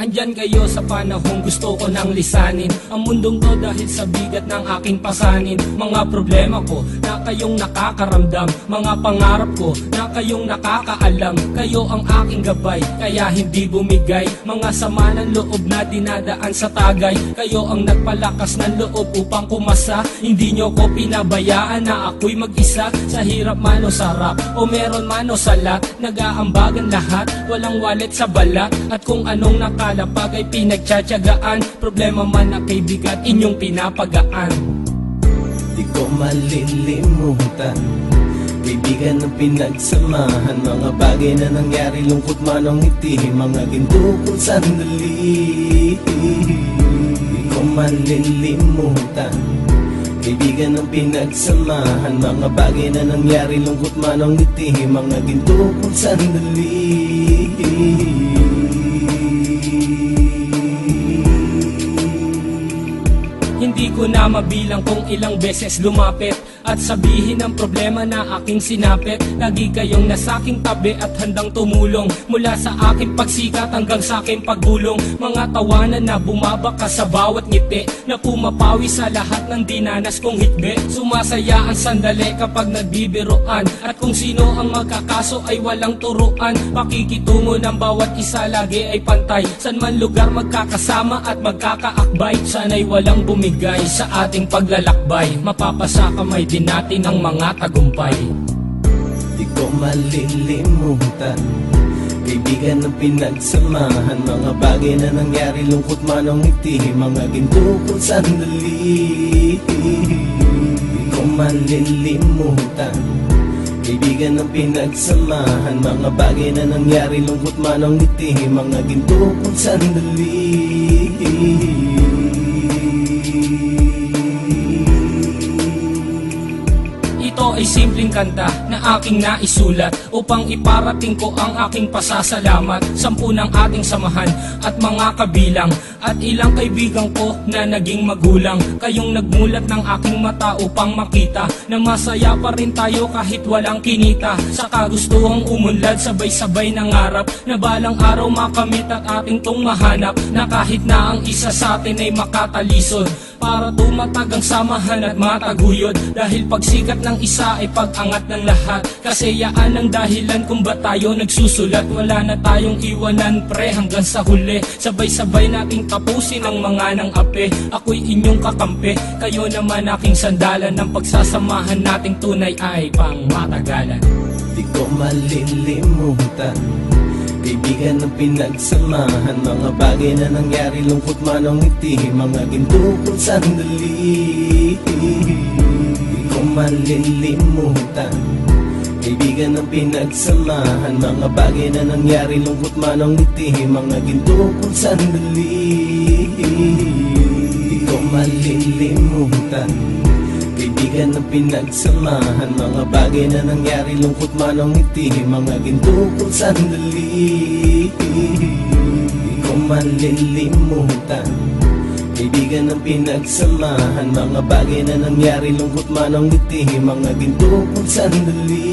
Andyan kayo sa panahong gusto ko nang lisanin ang mundong to dahil sa bigat ng aking pasanin. Mga problema ko na kayong nakakaramdam, mga pangarap ko na kayong nakakaalam. Kayo ang aking gabay, kaya hindi bumigay. Mga sama ng loob na dinadaan sa tagay. Kayo ang nagpalakas ng loob upang kumasa. Hindi nyo ko pinabayaan na ako'y mag-isa. Sa hirap man o sarap, o meron man o salat, nag-aambagan lahat, walang wallet sa balat. At kung anong nakalapag ay pinagtsatsagaan, problema man na kaibigan, inyong pinapagaan. Di ko malilimutan, kaibigan ng pinagsamahan. Mga bagay na nangyari, lungkot man ang ngiti, mga ginto kong sandali. Di ko malilimutan, kaibigan ng pinagsamahan. Mga bagay na nangyari, lungkot man ang ngiti, mga ginto kong sandali. Hindi ko na mabilang kung ilang beses lumapit at sabihin ang problema na aking sinapit. Lagi kayong nasa aking tabi at handang tumulong, mula sa aking pagsikat hanggang sa aking paggulong. Mga tawanan na bumabaka sa bawat ngiti, na pumapawi sa lahat ng dinanas kong hitbe. Sumasaya ang sandali kapag nagbibiroan, at kung sino ang magkakaso ay walang turuan. Pakikitungo ng bawat isa lagi ay pantay, san man lugar magkakasama at magkakaakbay. Sana'y walang bumigay sa ating paglalakbay, mapapasa kamay din natin ang mga tagumpay. Di ko malilimutan, kaibigan ng pinagsamahan. Mga bagay na nangyari, lungkot man ang ngiti, mga ginto kong sandali. Di ko malilimutan, kaibigan ng pinagsamahan. Mga bagay na nangyari, lungkot man ang ngiti, mga ginto kong sandali. Ito ay simpleng kanta na aking naisulat upang iparating ko ang aking pasasalamat. 10 ng ating samahan at mga kabilang, at ilang kaibigan ko na naging magulang. Kayong nagmulat ng aking mata upang makita na masaya pa rin tayo kahit walang kinita. Sa kagustuhang umunlad, sabay-sabay nangarap na balang araw makamit at ating tong mahanap, na kahit na ang isa sa atin ay makatalisod, para tumatag ang samahan at mataguyod. Dahil pagsikat ng isa ay pag-angat ng lahat, kasi yaan ang dahilan kung ba't tayo nagsusulat. Wala na tayong iwanan pre hanggang sa huli, sabay-sabay nating tapusin ang mga ng ape. Ako'y inyong kakampi, kayo naman aking sandalan. Ng pagsasamahan nating tunay ay pang matagalan. Di ko malilimutan, kaibigan ng pinagsamahan. Mga bagay na nangyari, lungkot man ang ngiti, mga ginto kong sandali. Di ko malilimutan, kaibigan ng pinagsamahan. Mga bagay na nangyari, lungkot man ang ngiti, mga ginto kong sandali. Di ko malilimutan, kaibigan ng pinagsamahan. Mga bagay na nangyari, lungkot man ang ngiti, mga ginto kong sandali. Di ko malilimutan, kaibigan ng pinagsamahan. Mga bagay na nangyari, lungkot man ang ngiti, mga ginto kong sandali.